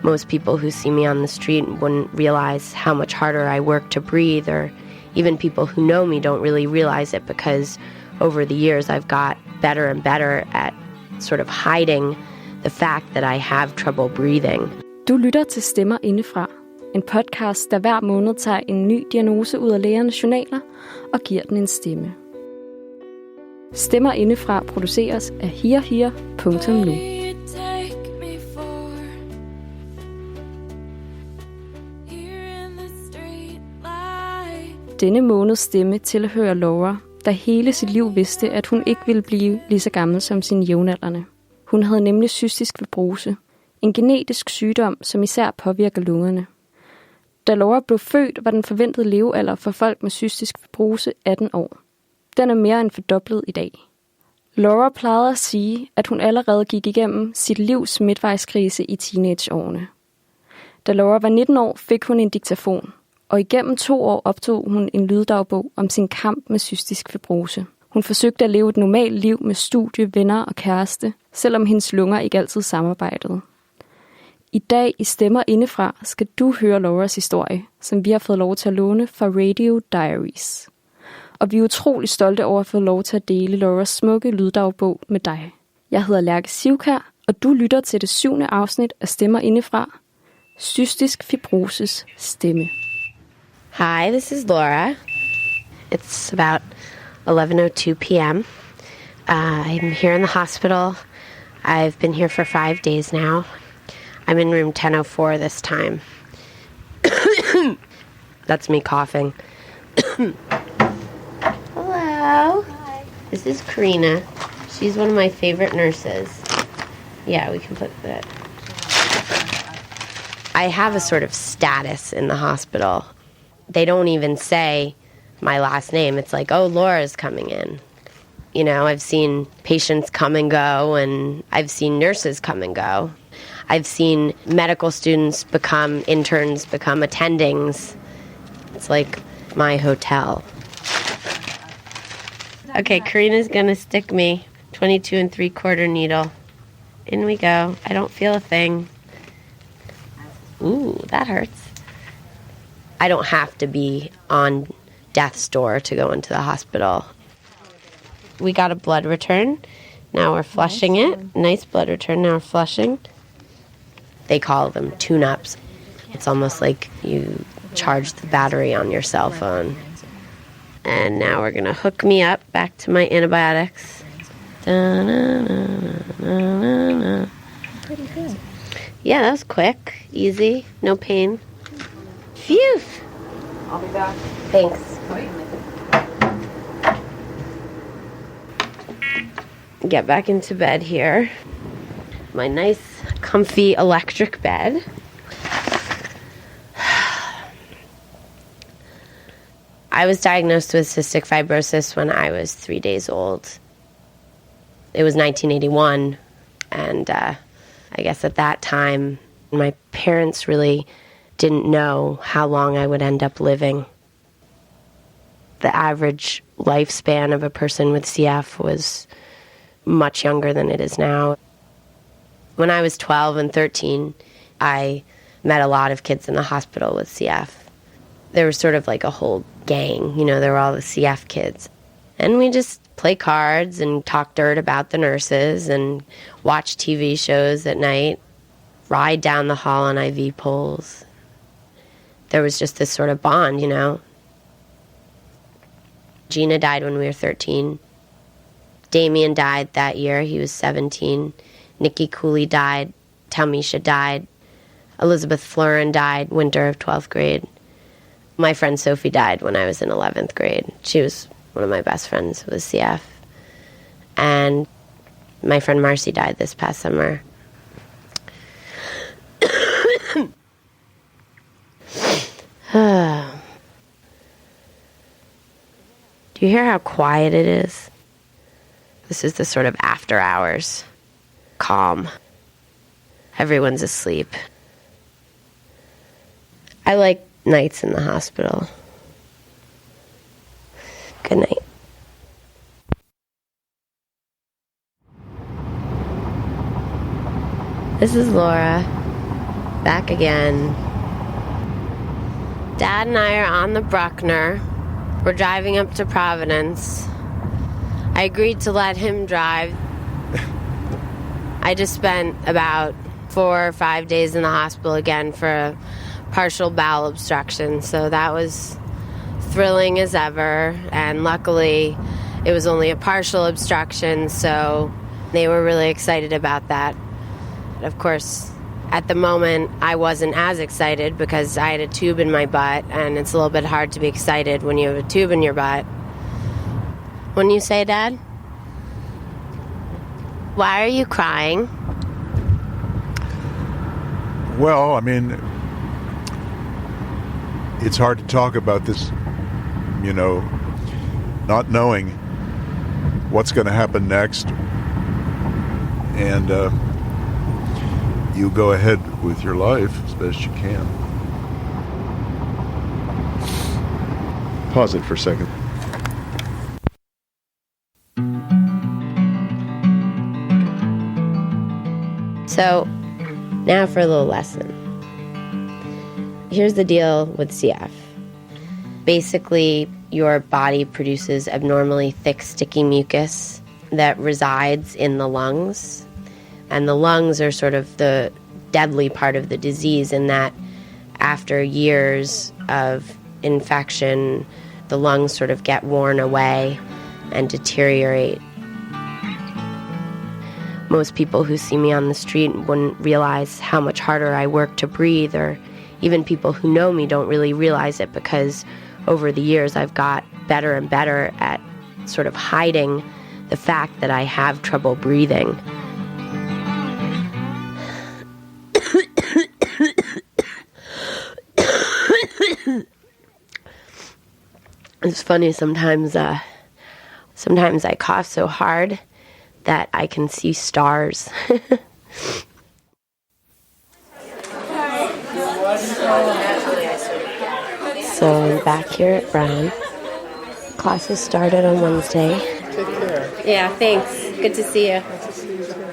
most people who see me on the street wouldn't realize how much harder I work to breathe, or even people who know me don't really realize it, because over the years I've got better and better at sort of hiding the fact that I have trouble breathing. Du lytter til Stemmer indefra, en podcast, der hver måned tager en ny diagnose ud af lægernes journaler og giver den en stemme. Stemmer indefra produceres af here.nu. Denne måneds stemme tilhører Laura, der hele sit liv vidste, at hun ikke ville blive lige så gammel som sine jævnaldrende. Hun havde nemlig cystisk fibrose, en genetisk sygdom, som især påvirker lungerne. Da Laura blev født, var den forventede levealder for folk med cystisk fibrose 18 år. Den er mere end fordoblet i dag. Laura plejede at sige, at hun allerede gik igennem sit livs midtvejskrise i teenageårene. Da Laura var 19 år, fik hun en diktafon, og igennem 2 år optog hun en lyddagbog om sin kamp med cystisk fibrose. Hun forsøgte at leve et normalt liv med studie, venner og kæreste, selvom hendes lunger ikke altid samarbejdede. I dag i Stemmer indefra skal du høre Lauras historie, som vi har fået lov til at låne fra Radio Diaries. Og vi er utrolig stolte over at få lov til at dele Lauras smukke lyddagbog med dig. Jeg hedder Lærke Sivkær, og du lytter til det 7. afsnit af Stemmer indefra, Cystisk fibroses stemme. Hi, this is Laura. It's about 11:02 p.m. I'm here in the hospital. I've been here for 5 days now. I'm in room 1004 this time. That's me coughing. Hello. Hi. This is Karina. She's one of my favorite nurses. Yeah, we can put that. I have a sort of status in the hospital. They don't even say my last name. It's like, oh, Laura's coming in. You know, I've seen patients come and go, and I've seen nurses come and go. I've seen medical students become interns, become attendings. It's like my hotel. Okay, Karina's gonna stick me 22 3/4 needle. In we go. I don't feel a thing. Ooh, that hurts. I don't have to be on death's door to go into the hospital. We got a blood return. Now we're flushing it. Nice blood return. Now we're flushing. They call them tune-ups. It's almost like you charge the battery on your cell phone. And now we're going to hook me up back to my antibiotics. Pretty good. Yeah, that was quick, easy, no pain. Phew. I'll be back. Thanks. Get back into bed here. My nice, comfy electric bed. I was diagnosed with cystic fibrosis when I was 3 days old. It was 1981, and I guess at that time, my parents really didn't know how long I would end up living. The average lifespan of a person with CF was much younger than it is now. When I was 12 and 13, I met a lot of kids in the hospital with CF. There was sort of like a whole gang, you know, they were all the CF kids. And we just play cards and talk dirt about the nurses and watch TV shows at night, ride down the hall on IV poles. There was just this sort of bond, you know. Gina died when we were 13. Damien died that year. He was 17. Nikki Cooley died. Talmisha died. Elizabeth Florin died winter of 12th grade. My friend Sophie died when I was in 11th grade. She was one of my best friends with CF. And my friend Marcy died this past summer. Do you hear how quiet it is? This is the sort of after hours. Calm. Everyone's asleep. I like nights in the hospital. Good night. This is Laura. Back again. Dad and I are on the Bruckner. We're driving up to Providence. I agreed to let him drive. I just spent about 4 or 5 days in the hospital again for a partial bowel obstruction, so that was thrilling as ever, and luckily it was only a partial obstruction, so they were really excited about that. Of course, at the moment, I wasn't as excited because I had a tube in my butt, and it's a little bit hard to be excited when you have a tube in your butt. Wouldn't you say, Dad? Why are you crying? Well, I mean, it's hard to talk about this, not knowing what's going to happen next. And you go ahead with your life as best you can. Pause it for a second. So, now for a little lesson. Here's the deal with CF. Basically, your body produces abnormally thick, sticky mucus that resides in the lungs. And the lungs are sort of the deadly part of the disease in that after years of infection, the lungs sort of get worn away and deteriorate. Most people who see me on the street wouldn't realize how much harder I work to breathe, or even people who know me don't really realize it because over the years I've got better and better at sort of hiding the fact that I have trouble breathing. It's funny, sometimes I cough so hard that I can see stars. So I'm back here at Brown. Classes started on Wednesday. Take care. Yeah, thanks. Good to see you.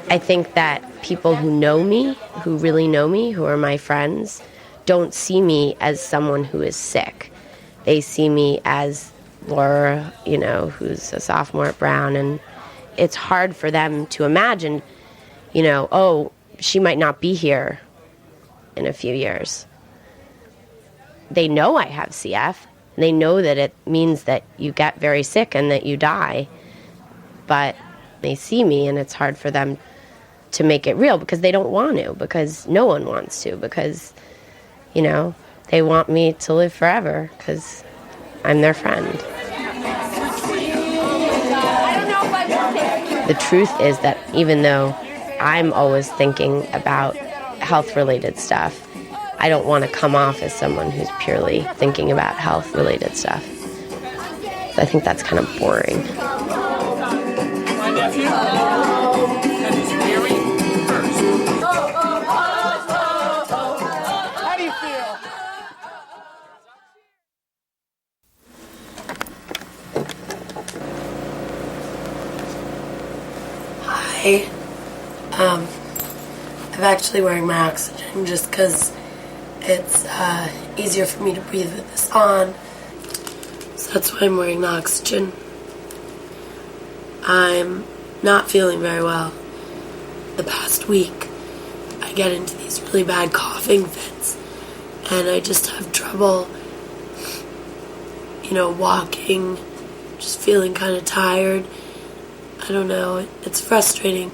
I think that people who know me, who really know me, who are my friends, don't see me as someone who is sick. They see me as Laura, who's a sophomore at Brown, and it's hard for them to imagine, oh, she might not be here in a few years. They know I have CF. They know that it means that you get very sick and that you die. But they see me, and it's hard for them to make it real because they don't want to, because no one wants to, because, they want me to live forever because I'm their friend. The truth is that even though I'm always thinking about health-related stuff, I don't want to come off as someone who's purely thinking about health-related stuff. So I think that's kind of boring. How do you feel? Hi. I'm actually wearing my oxygen just because it's easier for me to breathe with this on. So that's why I'm wearing the oxygen. I'm not feeling very well. The past week, I get into these really bad coughing fits, and I just have trouble, walking, just feeling kind of tired. I don't know, it's frustrating.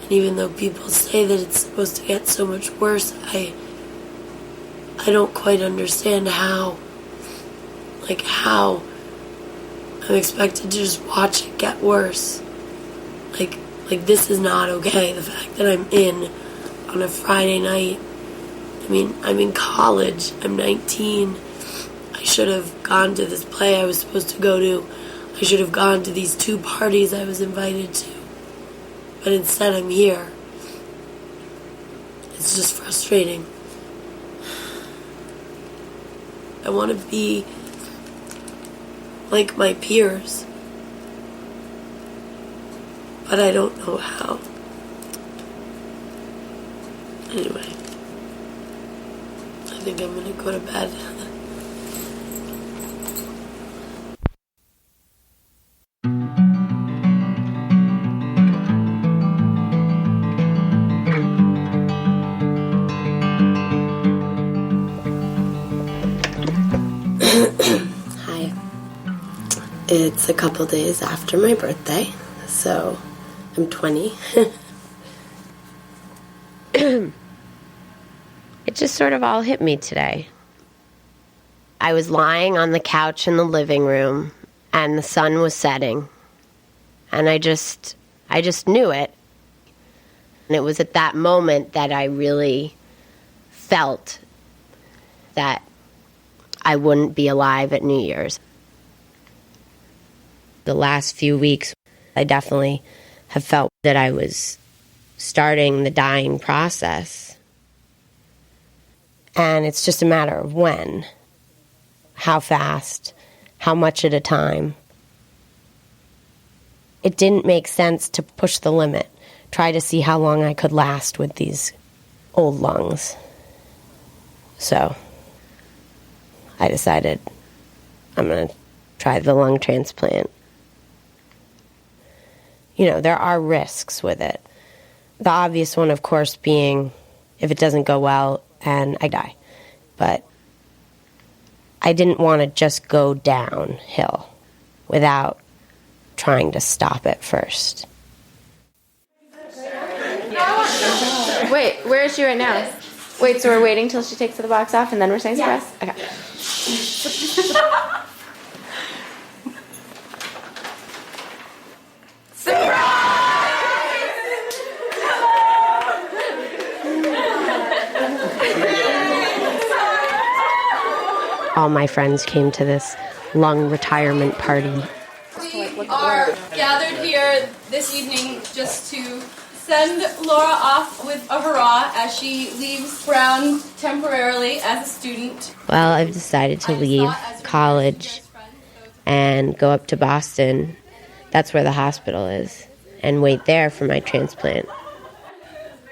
And even though people say that it's supposed to get so much worse, I don't quite understand how I'm expected to just watch it get worse. Like this is not okay. The fact that I'm in on a Friday night. I mean, I'm in college. I'm 19. I should have gone to this play I was supposed to go to. I should have gone to these 2 parties I was invited to. But instead I'm here. It's just frustrating. I want to be like my peers. But I don't know how. Anyway, I think I'm gonna go to bed. Hi. It's a couple days after my birthday, so I'm 20. It just sort of all hit me today. I was lying on the couch in the living room, and the sun was setting, and I just knew it. And it was at that moment that I really felt that I wouldn't be alive at New Year's. The last few weeks, I definitely have felt that I was starting the dying process. And it's just a matter of when, how fast, how much at a time. It didn't make sense to push the limit, try to see how long I could last with these old lungs. So I decided I'm going to try the lung transplant. You know, there are risks with it. The obvious one, of course, being if it doesn't go well and I die. But I didn't want to just go downhill without trying to stop it first. Wait, where is she right now? Wait, so we're waiting till she takes the box off and then we're saying surprise? Okay. All my friends came to this lung retirement party. We are gathered here this evening just to send Laura off with a hurrah as she leaves Brown temporarily as a student. Well, I've decided to leave college and go up to Boston. That's where the hospital is, and wait there for my transplant.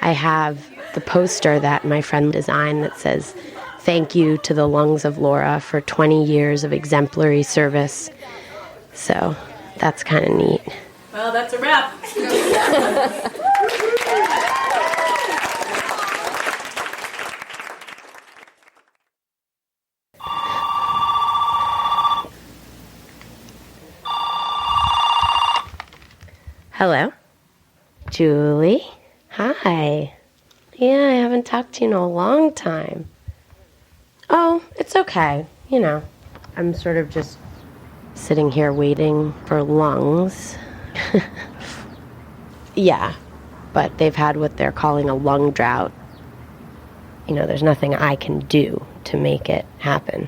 I have the poster that my friend designed that says, "Thank you to the lungs of Laura for 20 years of exemplary service." So that's kind of neat. Well, that's a wrap. Hello? Julie? Hi. Yeah, I haven't talked to you in a long time. Oh, it's okay. You know, I'm sort of just sitting here waiting for lungs. Yeah, but they've had what they're calling a lung drought. You know, there's nothing I can do to make it happen.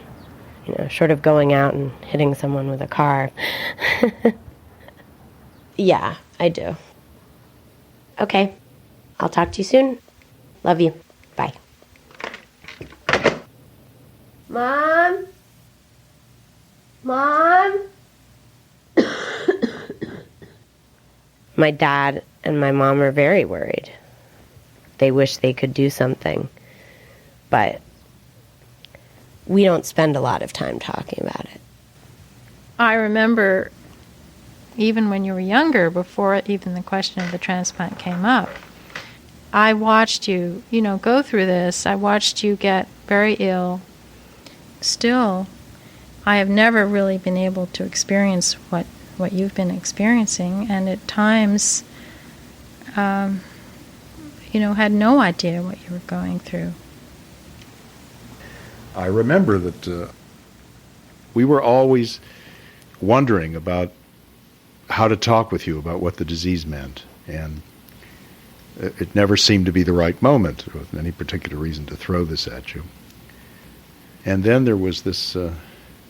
You know, short of going out and hitting someone with a car. Yeah, I do. Okay, I'll talk to you soon. Love you. Bye. Mom? Mom? My dad and my mom are very worried. They wish they could do something. But we don't spend a lot of time talking about it. I remember even when you were younger, before even the question of the transplant came up, I watched you, go through this. I watched you get very ill. Still, I have never really been able to experience what you've been experiencing, and at times, had no idea what you were going through. I remember that we were always wondering about how to talk with you about what the disease meant, and it never seemed to be the right moment with any particular reason to throw this at you. And then there was this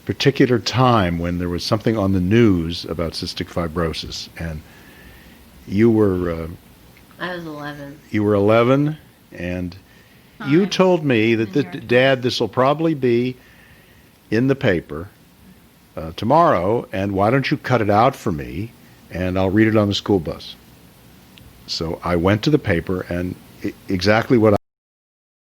particular time when there was something on the news about cystic fibrosis, and you were... I was 11. You were 11, and you told me that, Dad, this will probably be in the paper tomorrow, and why don't you cut it out for me, and I'll read it on the school bus. So I went to the paper, and exactly what